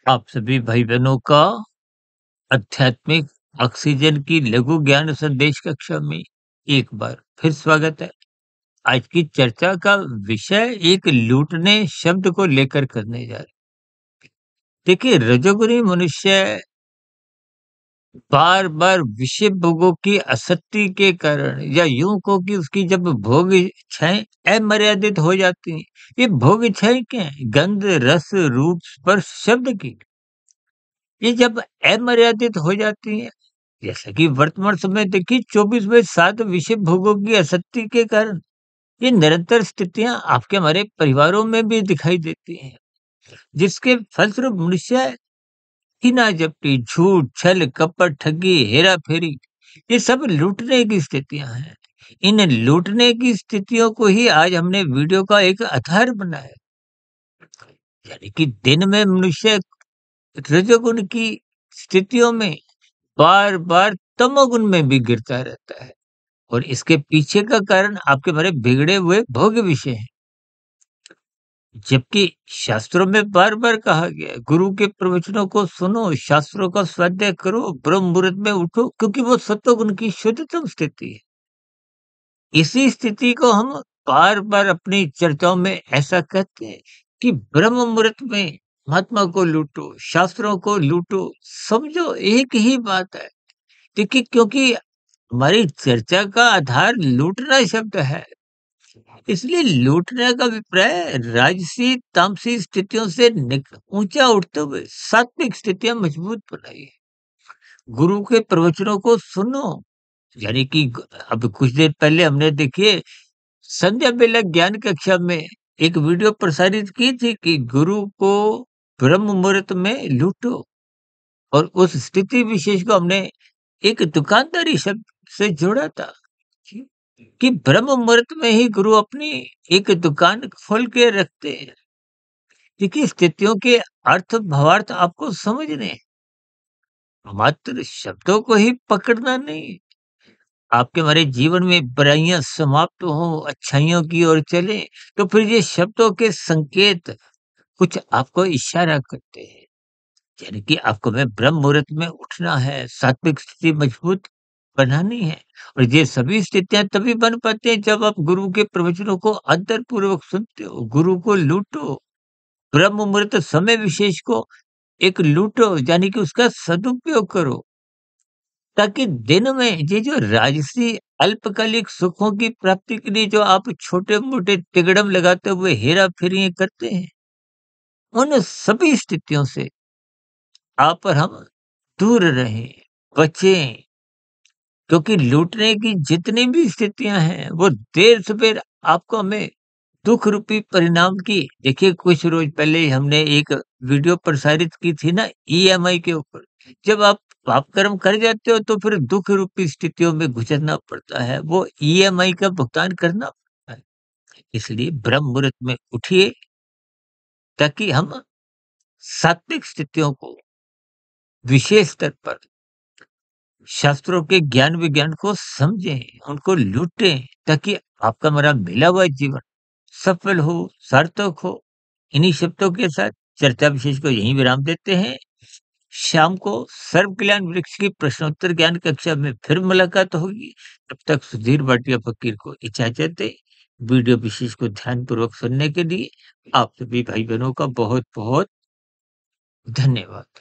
आप सभी भाई-बहनों का आध्यात्मिक ऑक्सीजन की लघु ज्ञान संदेश कक्षा में एक बार फिर स्वागत है। आज की चर्चा का विषय एक लूटने शब्द को लेकर करने जा रहे हैं। देखिए, रजोगुनी मनुष्य बार-बार विषय भोगों की आसक्ति के कारण या यूँ कहो कि उसकी जब भोग इच्छाएँ अमर्यादित हो जाती हैं। ये भोग इच्छाएँ क्या हैं? गंध, रस, रूप, स्पर्श, शब्द की। ये जब अमर्यादित हो जाती हैं, जैसा कि वर्तमान समय देखिए 24/7 विषय भोगों की आसक्ति के कारण ये निरंतर स्थितियां आपके हमारे परिवारों में भी दिखाई देती हैं, जिसके फलस्वरूप मनुष्य की ना जपटी, झूठ, छल, कपट, ठगी, हेरा फेरी, ये सब लूटने की स्थितियां हैं। इन लूटने की स्थितियों को ही आज हमने वीडियो का एक आधार बनाया, यानी कि दिन में मनुष्य रजोगुण की स्थितियों में बार-बार तमोगुण में भी गिरता रहता है और इसके पीछे का कारण आपके हमारे बिगड़े हुए भोग्य विषय हैं। जबकि शास्त्रों में बार-बार कहा गया है, गुरु के प्रवचनों को सुनो, शास्त्रों का स्वाध्याय करो, ब्रह्म मुहूर्त में उठो, क्योंकि वो सत्वगुण की शुद्धतम स्थिति है। इसी स्थिति को हम बार-बार अपनी चर्चाओं में ऐसा कहते हैं कि ब्रह्म मुहूर्त में महात्मा को लूटो, शास्त्रों को लूटो, समझो एक ही बात है। देखिए, क्योंकि हमारी चर्चा का आधार लूटना शब्द है, इसलिए लूटने का अभिप्राय राजसी तामसी स्थितियों से ऊंचा उठते हुए सात्विक स्थितियां मजबूत बनाइए। गुरु के प्रवचनों को सुनो, यानी कि अब कुछ देर पहले हमने देखिए संध्या बेला ज्ञान कक्षा में एक वीडियो प्रसारित की थी कि गुरु को ब्रह्म मुहूर्त में लूटो, और उस स्थिति विशेष को हमने एक दुकानदारी शब्द से जोड़ा था कि ब्रह्म मुहूर्त में ही गुरु अपनी एक दुकान खोल के रखते हैं। देखिए, स्थितियों के अर्थ भावार्थ आपको समझने हैं, मात्र शब्दों को ही पकड़ना नहीं। आपके हमारे जीवन में बुराइयां समाप्त हो, अच्छाइयों की ओर चले, तो फिर ये शब्दों के संकेत कुछ आपको इशारा करते हैं, यानी कि आपको में ब्रह्म मुहूर्त में उठना है, सात्विक स्थिति मजबूत बनानी है। और ये सभी स्थितियाँ तभी बन पाती हैं जब आप गुरु के प्रवचनों को अंतरपूर्वक सुनते हो, गुरु को लूटो, ब्रह्म मुहूर्त समय विशेष को एक लूटो, यानी कि उसका सदुपयोग करो, ताकि दिन में ये जो राजसी अल्पकालिक सुखों की प्राप्ति के लिए जो आप छोटे-मोटे तिगड़म लगाते हुए हेरा-फेरी करते हैं, उन सभी स्थितियों से आप और हम दूर रहें, बचें, क्योंकि लूटने की जितनी भी स्थितियाँ हैं, वो देर-सबेर आपको हमें दुःख रूपी परिणाम की, देखिए कुछ रोज़ पहले ही हमने एक वीडियो प्रसारित की थी ना ईएमआई के ऊपर। जब आप पाप कर्म कर जाते हो तो फिर दुःख रूपी स्थितियों में गुज़रना पड़ता है, वो ईएमआई का भुगतान करना पड़ता है। इसलिए ब्रह्म मुहूर्त में उठिए, ताकि हम सात्विक स्थितियों को विशेष स्तर पर शास्त्रों के ज्ञान विज्ञान को समझें, उनको लूटें, ताकि आपका हमारा मिला हुआ जीवन सफल हो, सार्थक हो। इन्हीं शब्दों के साथ चर्चा विशेष को यहीं विराम देते हैं। शाम को सर्व कल्याण वृक्ष की प्रश्नोत्तर ज्ञान कक्षा में फिर मुलाकात होगी। तब तक सुधीर भाटिया फकीर को इजाजत दें। वीडियो विशेष को ध्यानपूर्वक सुनने के लिए आप सभी भाई-बहनों का बहुत-बहुत धन्यवाद।